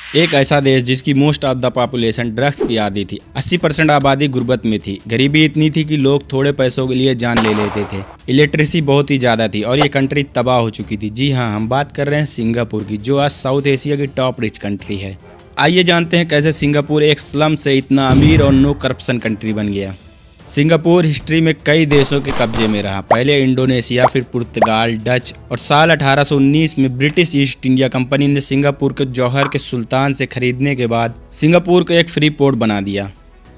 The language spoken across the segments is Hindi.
एक ऐसा देश जिसकी most of the population drugs की आदी थी। 80% आबादी गुर्बत में थी। गरीबी इतनी थी कि लोग थोड़े पैसों के लिए जान ले लेते थे। इलेक्ट्रिसिटी बहुत ही ज़्यादा थी और ये कंट्री तबाह हो चुकी थी। जी हाँ, हम बात कर रहे हैं सिंगापुर की, जो आज साउथ एशिया की टॉप रिच कंट्री है। आइए जानते हैं कैसे सिंगापुर एक स्लम से इतना अमीर और नो करप्शन कंट्री बन गया। सिंगापुर हिस्ट्री में कई देशों के कब्जे में रहा। पहले इंडोनेशिया, फिर पुर्तगाल, डच और साल 1819 में ब्रिटिश ईस्ट इंडिया कंपनी ने सिंगापुर को जौहर के सुल्तान से खरीदने के बाद सिंगापुर को एक फ्री पोर्ट बना दिया।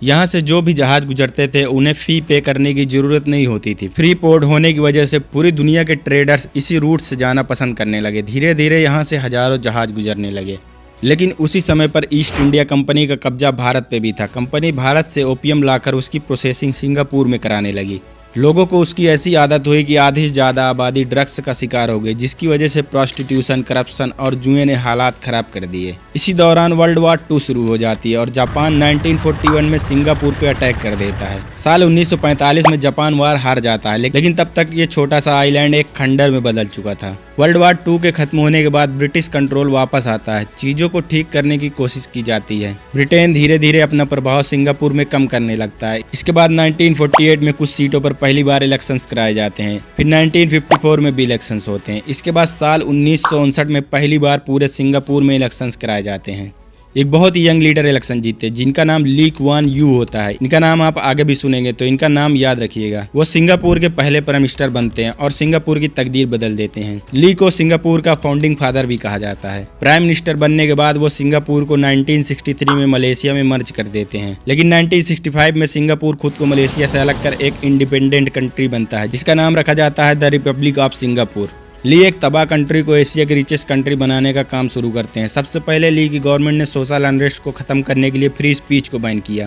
यहाँ से जो भी जहाज गुजरते थे उन्हें फी पे करने की जरूरत नहीं होती थी। फ्री पोर्ट होने की वजह से पूरी दुनिया के ट्रेडर्स इसी रूट से जाना पसंद करने लगे। धीरे धीरे यहाँ से हजारों जहाज गुजरने लगे। लेकिन उसी समय पर ईस्ट इंडिया कंपनी का कब्जा भारत पे भी था। कंपनी भारत से ओपियम लाकर उसकी प्रोसेसिंग सिंगापुर में कराने लगी। लोगों को उसकी ऐसी आदत हुई कि आधी से ज़्यादा आबादी ड्रग्स का शिकार हो गई, जिसकी वजह से प्रोस्टिट्यूशन, करप्शन और जुए ने हालात खराब कर दिए। इसी दौरान वर्ल्ड वॉर 2 शुरू हो जाती है और जापान 1941 में सिंगापुर पे अटैक कर देता है। साल 1945 में जापान वार हार जाता है, लेकिन तब तक ये छोटा सा आइलैंड एक खंडर में बदल चुका था। वर्ल्ड वॉर 2 के खत्म होने के बाद ब्रिटिश कंट्रोल वापस आता है। चीज़ों को ठीक करने की कोशिश की जाती है। ब्रिटेन धीरे धीरे अपना प्रभाव सिंगापुर में कम करने लगता है। इसके बाद 1948 में कुछ सीटों पर पहली बार इलेक्शंस कराए जाते हैं। फिर 1954 में भी इलेक्शंस होते हैं। इसके बाद साल 1959 में पहली बार पूरे सिंगापुर में इलेक्शंस कराए जाते हैं। एक बहुत ही यंग लीडर इलेक्शन जीतते, जिनका नाम ली कुआन यू होता है। इनका नाम आप आगे भी सुनेंगे, तो इनका नाम याद रखिएगा। वो सिंगापुर के पहले प्राइम मिनिस्टर बनते हैं और सिंगापुर की तकदीर बदल देते हैं। ली को सिंगापुर का फाउंडिंग फादर भी कहा जाता है। प्राइम मिनिस्टर बनने के बाद वो सिंगापुर को 1963 में मलेशिया में मर्ज कर देते हैं। लेकिन 1965 में सिंगापुर खुद को मलेशिया से अलग कर एक इंडिपेंडेंट कंट्री बनता है, जिसका नाम रखा जाता है द रिपब्लिक ऑफ सिंगापुर। ली एक तबाह कंट्री को एशिया की रिचेस्ट कंट्री बनाने का काम शुरू करते हैं। सबसे पहले ली की गवर्नमेंट ने सोशल अनरेस्ट को खत्म करने के लिए फ्री स्पीच को बैन किया।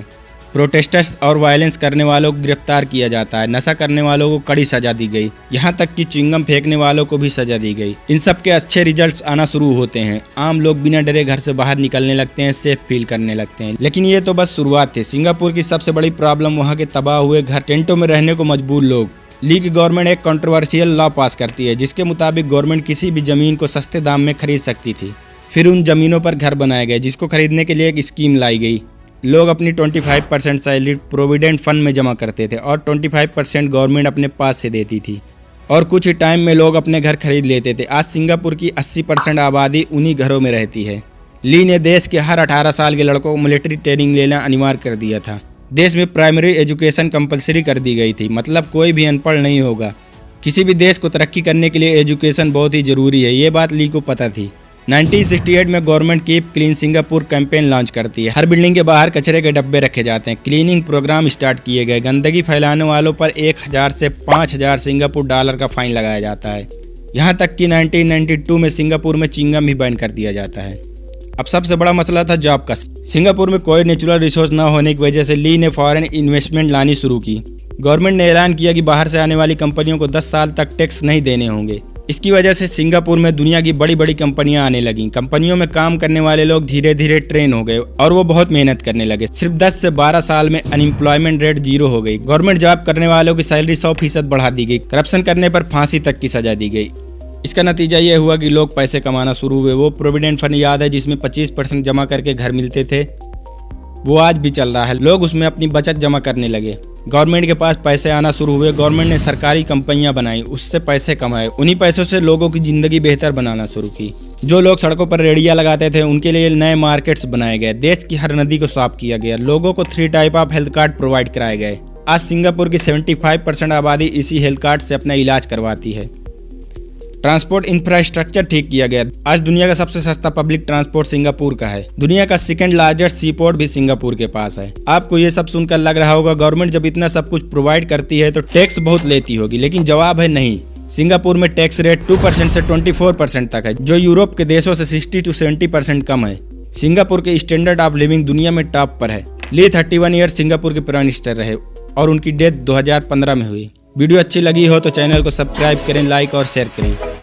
प्रोटेस्टर्स और वायलेंस करने वालों को गिरफ्तार किया जाता है। नशा करने वालों को कड़ी सजा दी गई। यहाँ तक कि चिंगम फेंकने वालों को भी सजा दी गई। इन सब के अच्छे रिजल्ट्स आना शुरू होते हैं। आम लोग बिना डरे घर से बाहर निकलने लगते हैं, सेफ फील करने लगते हैं। लेकिन ये तो बस शुरुआत थी। सिंगापुर की सबसे बड़ी प्रॉब्लम वहाँ के तबाह हुए घर, टेंटों में रहने को मजबूर लोग। ली की गवर्नमेंट एक कंट्रोवर्शियल लॉ पास करती है, जिसके मुताबिक गवर्नमेंट किसी भी ज़मीन को सस्ते दाम में खरीद सकती थी। फिर उन ज़मीनों पर घर बनाए गए, जिसको खरीदने के लिए एक स्कीम लाई गई। लोग अपनी 25% सैलरी प्रोविडेंट फंड में जमा करते थे और 25% गवर्नमेंट अपने पास से देती थी, और कुछ ही टाइम में लोग अपने घर खरीद लेते थे। आज सिंगापुर की 80% आबादी उन्हीं घरों में रहती है। ली ने देश के हर 18 साल के लड़कों को मिलिट्री ट्रेनिंग लेना अनिवार्य कर दिया था। देश में प्राइमरी एजुकेशन कंपलसरी कर दी गई थी, मतलब कोई भी अनपढ़ नहीं होगा। किसी भी देश को तरक्की करने के लिए एजुकेशन बहुत ही ज़रूरी है, ये बात ली को पता थी। 1968 में government keep clean Singapore campaign launch करती है। हर बिल्डिंग के बाहर कचरे के डब्बे रखे जाते हैं। क्लीनिंग प्रोग्राम स्टार्ट किए गए। गंदगी फैलाने वालों पर 1000 से 5000 सिंगापुर डॉलर का फाइन लगाया जाता है। यहाँ तक कि 1992 में सिंगापुर में चिंगम भी बैन कर दिया जाता है। अब सबसे बड़ा मसला था जॉब का। सिंगापुर में कोई नेचुरल रिसोर्स न होने की वजह से ली ने फॉरेन इन्वेस्टमेंट लानी शुरू की। गवर्नमेंट ने ऐलान किया कि बाहर से आने वाली कंपनियों को 10 साल तक टैक्स नहीं देने होंगे। इसकी वजह से सिंगापुर में दुनिया की बड़ी बड़ी कंपनियां आने लगीं। कंपनियों में काम करने वाले लोग धीरे धीरे ट्रेन हो गए और वो बहुत मेहनत करने लगे। सिर्फ 10 से 12 साल में अनएम्प्लॉयमेंट रेट 0 हो गई। गवर्नमेंट जॉब करने वालों की सैलरी 100% बढ़ा दी गई। करप्शन करने पर फांसी तक की सजा दी गई। इसका नतीजा ये हुआ कि लोग पैसे कमाना शुरू हुए। वो प्रोविडेंट फंड याद है जिसमें 25% जमा करके घर मिलते थे, वो आज भी चल रहा है। लोग उसमें अपनी बचत जमा करने लगे। गवर्नमेंट के पास पैसे आना शुरू हुए। गवर्नमेंट ने सरकारी कंपनियां बनाई, उससे पैसे कमाए। उन्हीं पैसों से लोगों की ज़िंदगी बेहतर बनाना शुरू की। जो लोग सड़कों पर रेडिया लगाते थे उनके लिए नए मार्केट्स बनाए गए। देश की हर नदी को साफ किया गया। लोगों को 3 type of health card provide कराए गए। आज सिंगापुर की 75% आबादी इसी हेल्थ कार्ड से अपना इलाज करवाती है। ट्रांसपोर्ट इंफ्रास्ट्रक्चर ठीक किया गया। आज दुनिया का सबसे सस्ता पब्लिक ट्रांसपोर्ट सिंगापुर का है। दुनिया का 2nd लार्जेस्ट सी पोर्ट भी सिंगापुर के पास है। आपको ये सब सुनकर लग रहा होगा गवर्नमेंट जब इतना सब कुछ प्रोवाइड करती है तो टैक्स बहुत लेती होगी, लेकिन जवाब है नहीं। सिंगापुर में टैक्स रेट 2% से 24% तक है, जो यूरोप के देशों से 60 से 70% कम है। सिंगापुर के स्टैंडर्ड ऑफ लिविंग दुनिया में टॉप पर है। ली 31 ईयर सिंगापुर के प्राइम मिनिस्टर रहे और उनकी डेथ 2015 में हुई। वीडियो अच्छी लगी हो तो चैनल को सब्सक्राइब करें, लाइक और शेयर करें।